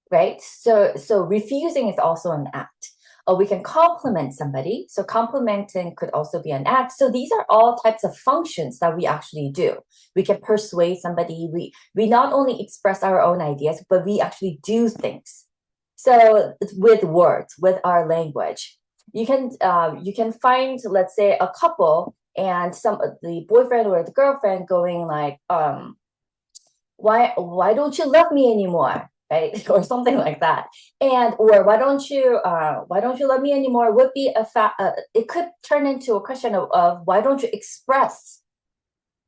Right? So refusing is also an act. Or we can compliment somebody. So complimenting could also be an act. So these are all types of functions that we actually do. We can persuade somebody. We not only express our own ideas, but we actually do things. So with words, with our language, you can find, let's say, a couple and the boyfriend or the girlfriend going like, why don't you love me anymore? Right? Or something like that. Or why don't you love me anymore would be it could turn into a question of why don't you express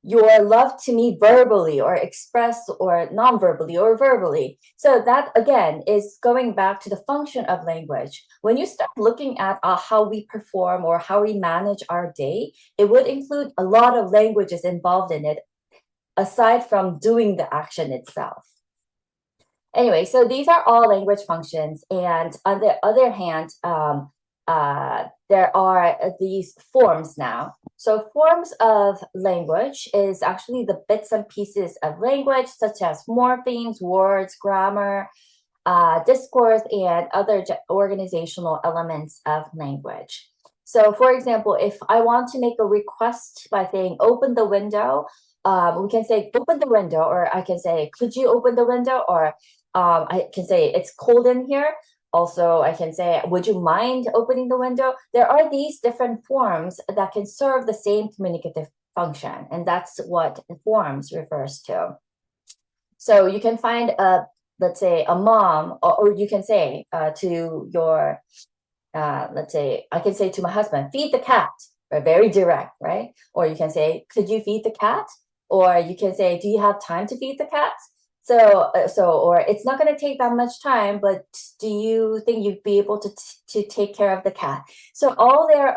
your love to me verbally or express or non-verbally or verbally. So that again is going back to the function of language. When you start looking at how we perform or how we manage our day, it would include a lot of languages involved in it, aside from doing the action itself. Anyway, so these are all language functions. And on the other hand, there are these forms now. So forms of language is actually the bits and pieces of language, such as morphemes, words, grammar, discourse, and other organizational elements of language. So for example, if I want to make a request by saying, open the window, we can say, open the window, or I can say, could you open the window? Or I can say, it's cold in here. Also, I can say, would you mind opening the window? There are these different forms that can serve the same communicative function, and that's what forms refers to. So you can find let's say a mom, or you can say to your, let's say, I can say to my husband, feed the cat, or very direct, right? Or you can say, could you feed the cat? Or you can say, do you have time to feed the cat? So, or it's not going to take that much time, but do you think you'd be able to take care of the cat? So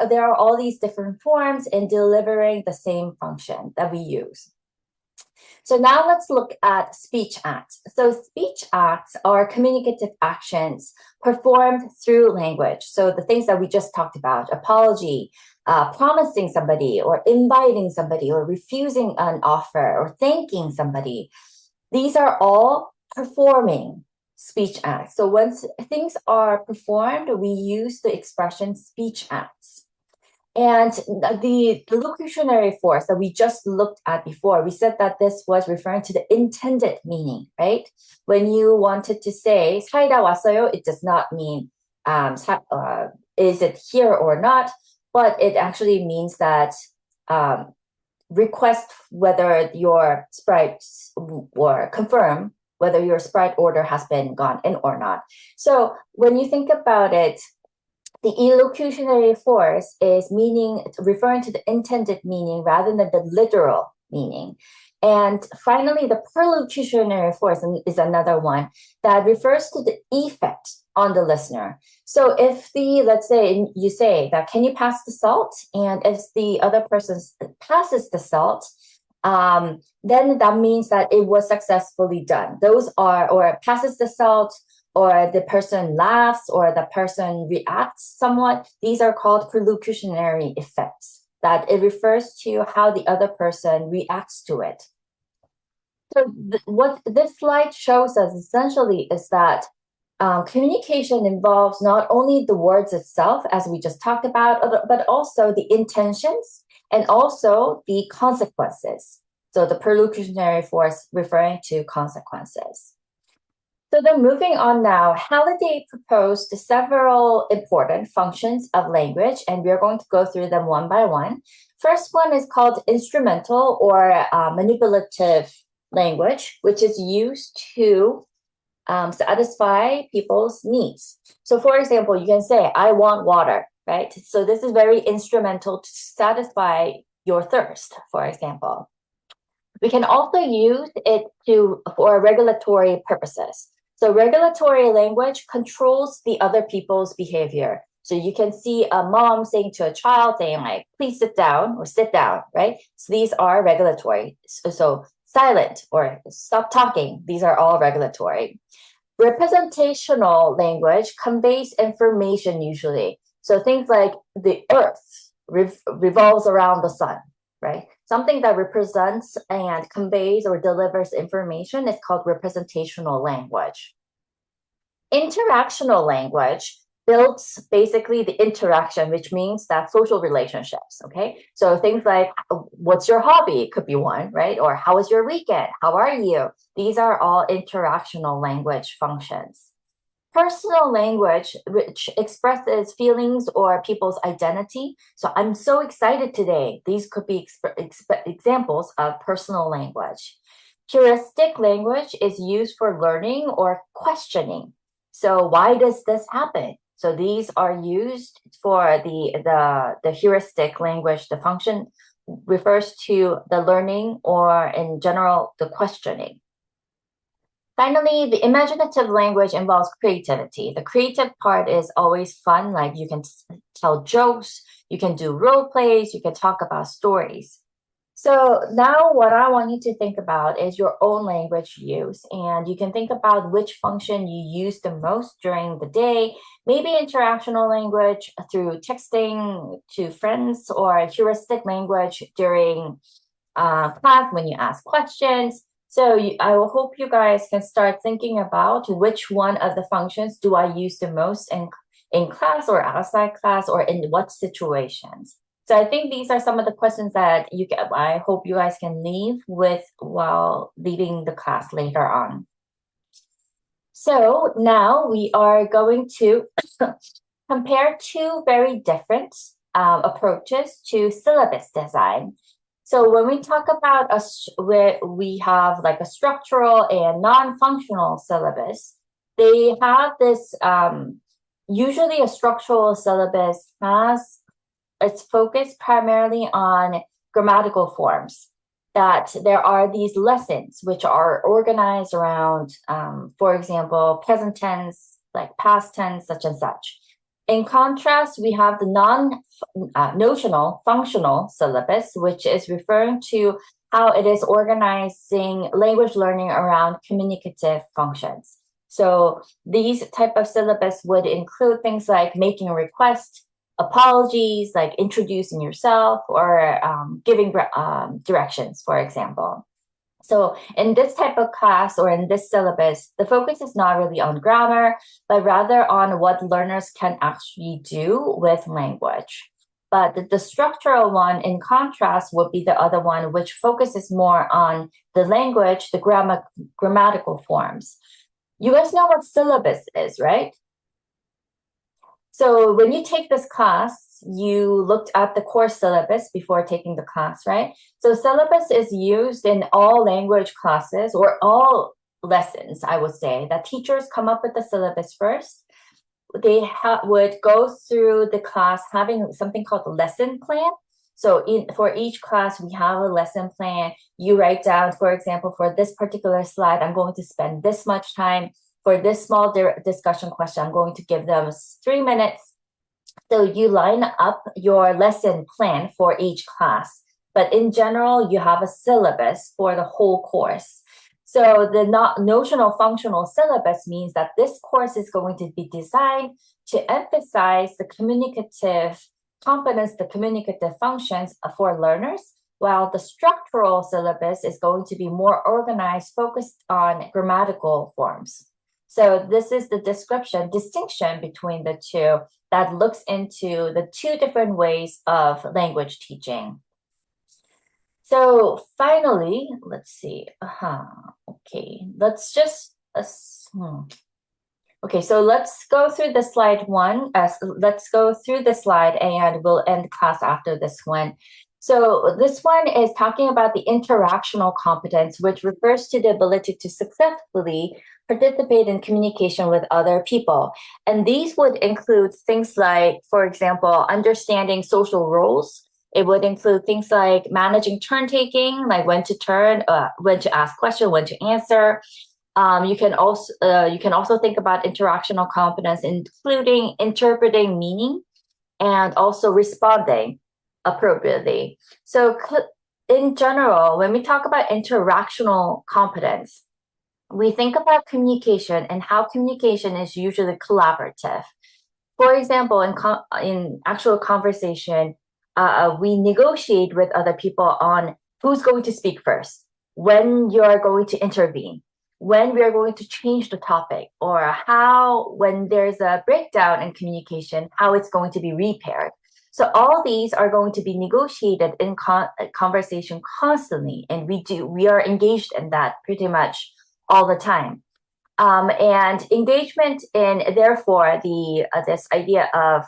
there are all these different forms in delivering the same function that we use. So now let's look at speech acts. So speech acts are communicative actions performed through language. So the things that we just talked about, apology, promising somebody, or inviting somebody, or refusing an offer, or thanking somebody. These are all performing speech acts. So once things are performed, we use the expression speech acts. And the locutionary force that we just looked at before, we said that this was referring to the intended meaning, right? When you wanted to say 사이다 왔어요, it does not mean is it here or not, but it actually means that request whether your sprite, or confirm whether your sprite order has been gone in or not. So when you think about it, the elocutionary force is referring to the intended meaning rather than the literal meaning. And finally, the perlocutionary force is another one that refers to the effect on the listener. So if let's say you say that, can you pass the salt? And if the other person passes the salt, then that means that it was successfully done. Those are, or passes the salt, or the person laughs, or the person reacts somewhat. These are called perlocutionary effects, that it refers to how the other person reacts to it. So what this slide shows us essentially is that communication involves not only the words itself, as we just talked about, but also the intentions and also the consequences. So the perlocutionary force referring to consequences. So then moving on now, Halliday proposed several important functions of language, and we're going to go through them one by one. First one is called instrumental or manipulative language, which is used to satisfy people's needs. So for example, you can say, I want water, right? So this is very instrumental to satisfy your thirst, for example. We can also use it for regulatory purposes. So regulatory language controls the other people's behavior. So you can see a mom saying to a child, saying like, please sit down, or sit down, right? So these are regulatory. So silent or stop talking, these are all regulatory. Representational language conveys information usually. So things like the earth revolves around the sun, right? Something that represents and conveys or delivers information is called representational language. Interactional language builds basically the interaction, which means that social relationships, okay? So things like, what's your hobby? Could be one, right? Or how was your weekend? How are you? These are all interactional language functions. Personal language, which expresses feelings or people's identity. So I'm so excited today. These could be examples of personal language. Heuristic language is used for learning or questioning. So why does this happen? So these are used for the heuristic language, the function refers to the learning or in general, the questioning. Finally, the imaginative language involves creativity. The creative part is always fun, like you can tell jokes, you can do role plays, you can talk about stories. So now what I want you to think about is your own language use, and you can think about which function you use the most during the day, maybe interactional language through texting to friends, or heuristic language during class when you ask questions. So I will hope you guys can start thinking about which one of the functions do I use the most in class or outside class, or in what situations. So I think these are some of the questions that I hope you guys can leave with while leaving the class later on. So now we are going to compare two very different approaches to syllabus design. So when we talk about where we have like a structural and non-functional syllabus, they have this, usually a structural syllabus has its focus primarily on grammatical forms, that there are these lessons which are organized around, for example, present tense, like past tense, such and such. In contrast, we have the non-notional functional syllabus, which is referring to how it is organizing language learning around communicative functions. So these type of syllabus would include things like making a request, apologies, like introducing yourself, or giving directions, for example. So in this type of class or in this syllabus, the focus is not really on grammar, but rather on what learners can actually do with language. But the structural one, in contrast, would be the other one, which focuses more on the language, the grammatical forms. You guys know what syllabus is, right? So when you take this class, you looked at the course syllabus before taking the class, right? So syllabus is used in all language classes or all lessons, I would say, that teachers come up with the syllabus first. They would go through the class having something called the lesson plan. So for each class, we have a lesson plan. You write down, for example, for this particular slide, I'm going to spend this much time. For this small discussion question, I'm going to give them 3 minutes. So you line up your lesson plan for each class. But in general, you have a syllabus for the whole course. So the notional functional syllabus means that this course is going to be designed to emphasize the communicative competence, the communicative functions for learners, while the structural syllabus is going to be more organized, focused on grammatical forms. So this is the distinction between the two that looks into the two different ways of language teaching. So finally, let's see. Okay, let's just okay, so let's go through the slide one. Let's go through the slide, and we'll end class after this one. So this one is talking about the interactional competence, which refers to the ability to successfully participate in communication with other people. And these would include things like, for example, understanding social roles. It would include things like managing turn taking, like when to ask questions, when to answer. You can also think about interactional competence, including interpreting meaning and also responding appropriately. So in general, when we talk about interactional competence, we think about communication and how communication is usually collaborative. For example, in actual conversation, we negotiate with other people on who's going to speak first, when you're going to intervene, when we are going to change the topic, or how, when there's a breakdown in communication, how it's going to be repaired. So all these are going to be negotiated in conversation constantly, and we are engaged in that pretty much all the time. And engagement in, therefore, this idea of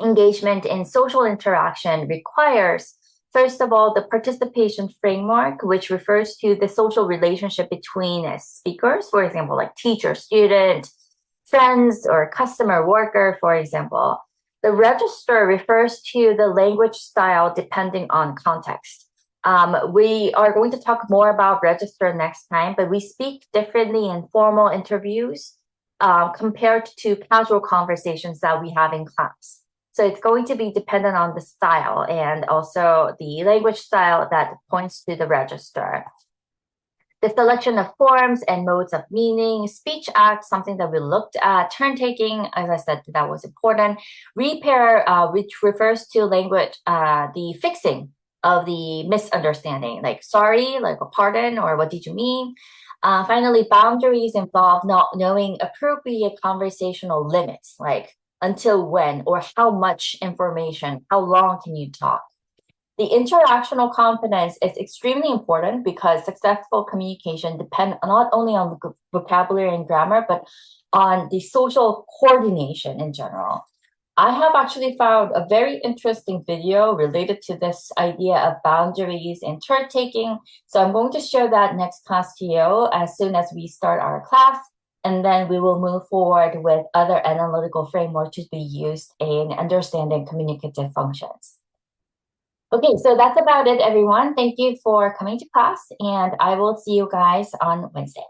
engagement in social interaction requires, first of all, the participation framework, which refers to the social relationship between speakers, for example, like teacher, student, friends, or customer, worker, for example. The register refers to the language style depending on context. We are going to talk more about register next time, but we speak differently in formal interviews compared to casual conversations that we have in class. So it's going to be dependent on the style and also the language style that points to the register. The selection of forms and modes of meaning, speech act, something that we looked at, turn taking, as I said, that was important. Repair, which refers to language, the fixing of the misunderstanding, like sorry, like a pardon, or what did you mean? Finally, boundaries involve not knowing appropriate conversational limits, like until when or how much information, how long can you talk? The interactional competence is extremely important because successful communication depends not only on vocabulary and grammar, but on the social coordination in general. I have actually found a very interesting video related to this idea of boundaries and turn taking. So I'm going to share that next class to you as soon as we start our class. And then we will move forward with other analytical frameworks to be used in understanding communicative functions. Okay, so that's about it, everyone. Thank you for coming to class, and I will see you guys on Wednesday.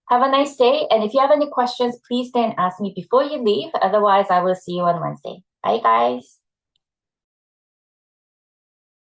Have a nice day, and if you have any questions, please then ask me before you leave. Otherwise, I will see you on Wednesday. Bye, guys.